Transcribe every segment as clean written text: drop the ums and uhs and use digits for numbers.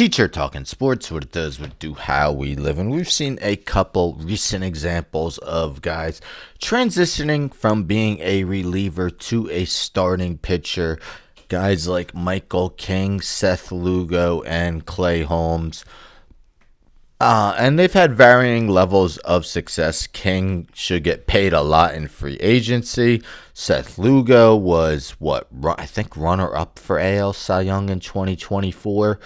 Teacher talking sports, what it does, what it do, how we live. And we've seen a couple recent examples of guys transitioning from being a reliever to a starting pitcher. Guys like Michael King, Seth Lugo, and Clay Holmes. And they've had varying levels of success. King should get paid a lot in free agency. Seth Lugo was, I think runner-up for AL Cy Young in 2024.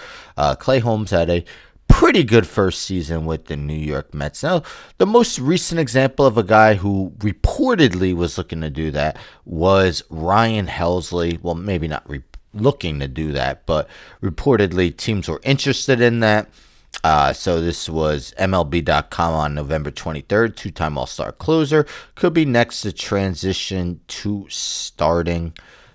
Clay Holmes had a pretty good first season with the New York Mets. Now, the most recent example of a guy who reportedly was looking to do that was Ryan Helsley. Well, maybe not looking to do that, but reportedly teams were interested in that. So this was MLB.com on November 23rd, two-time All-Star closer. Could be next to transition to starting.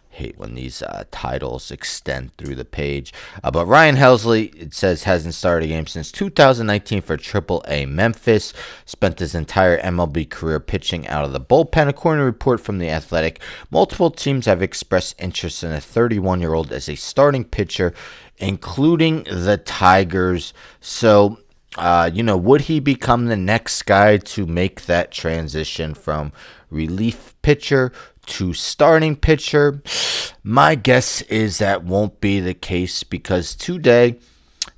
Hate when these titles extend through the page. But Ryan Helsley, it says, hasn't started a game since 2019 for AAA Memphis. Spent his entire MLB career pitching out of the bullpen. According to a report from The Athletic, multiple teams have expressed interest in a 31-year-old as a starting pitcher, including the Tigers. So, would he become the next guy to make that transition from relief pitcher to starting pitcher? My guess is that won't be the case because today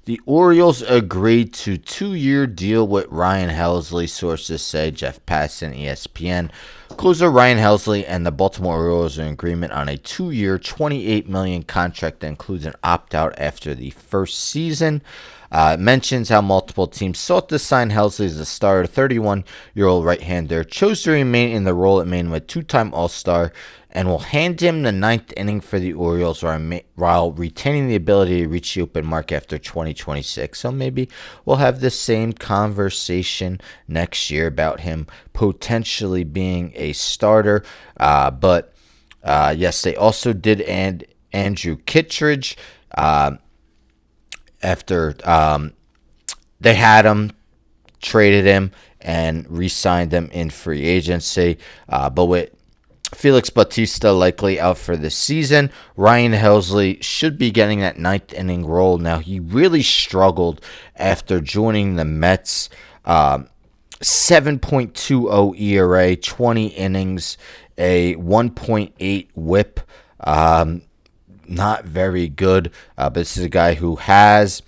the Orioles agreed to 2-year deal with Ryan Helsley, sources say. Jeff Passan, ESPN. Closer Ryan Helsley and the Baltimore Orioles are in agreement on a 2-year, $28 million contract that includes an opt-out after the first season. It mentions how multiple teams sought to sign Helsley as a starter. 31-year-old right-hander chose to remain in the role at Maine with two-time All-Star and will hand him the ninth inning for the Orioles while retaining the ability to reach the open mark after 2026. So maybe we'll have the same conversation next year about him potentially being a starter. But yes, they also did add Andrew Kittredge after they had him, traded him, and re-signed him in free agency. But with Felix Bautista likely out for the season, Ryan Helsley should be getting that ninth inning role. Now, he really struggled after joining the Mets. 7.20 ERA, 20 innings, a 1.8 whip. Not very good, but this is a guy who has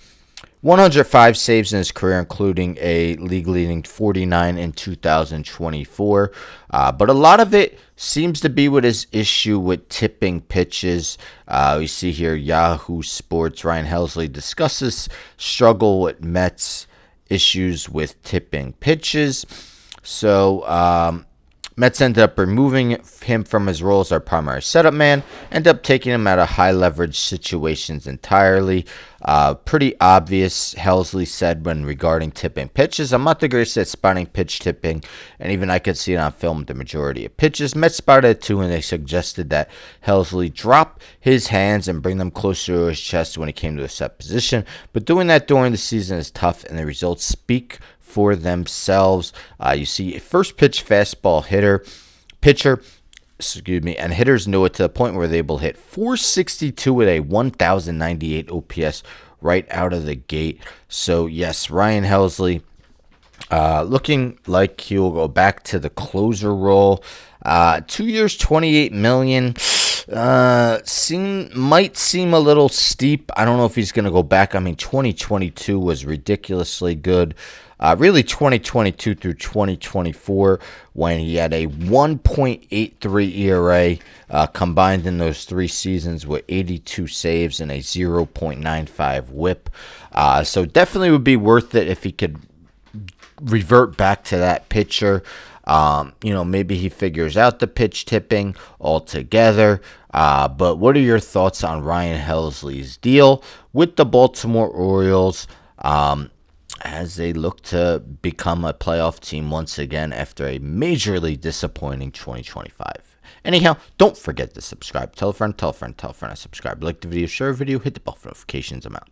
105 saves in his career, including a league-leading 49 in 2024. But a lot of it seems to be with his issue with tipping pitches. We see here Yahoo Sports, Ryan Helsley discusses struggle with Mets issues with tipping pitches. So, Mets ended up removing him from his role as our primary setup man, ended up taking him out of high-leverage situations entirely. Pretty obvious, Helsley said when regarding tipping pitches. I'm not the greatest at spotting pitch tipping, and even I could see it on film the majority of pitches. Mets spotted it too, and they suggested that Helsley drop his hands and bring them closer to his chest when he came to a set position. But doing that during the season is tough, and the results speak for themselves. You see a first pitch fastball pitcher, and hitters know it to the point where they're able to hit 462 with a 1,098 OPS right out of the gate. So yes, Ryan Helsley looking like he'll go back to the closer role. 2 years, $28 million. Might seem a little steep. I don't know if he's going to go back. I mean, 2022 was ridiculously good. Really 2022 through 2024 when he had a 1.83 ERA combined in those 3 seasons with 82 saves and a 0.95 whip. So definitely would be worth it if he could revert back to that pitcher. Maybe he figures out the pitch tipping altogether. But what are your thoughts on Ryan Helsley's deal with the Baltimore Orioles as they look to become a playoff team once again after a majorly disappointing 2025? Anyhow, don't forget to subscribe. Tell a friend, tell a friend, tell a friend to subscribe. Like the video, share the video, hit the bell for notifications. I'm out.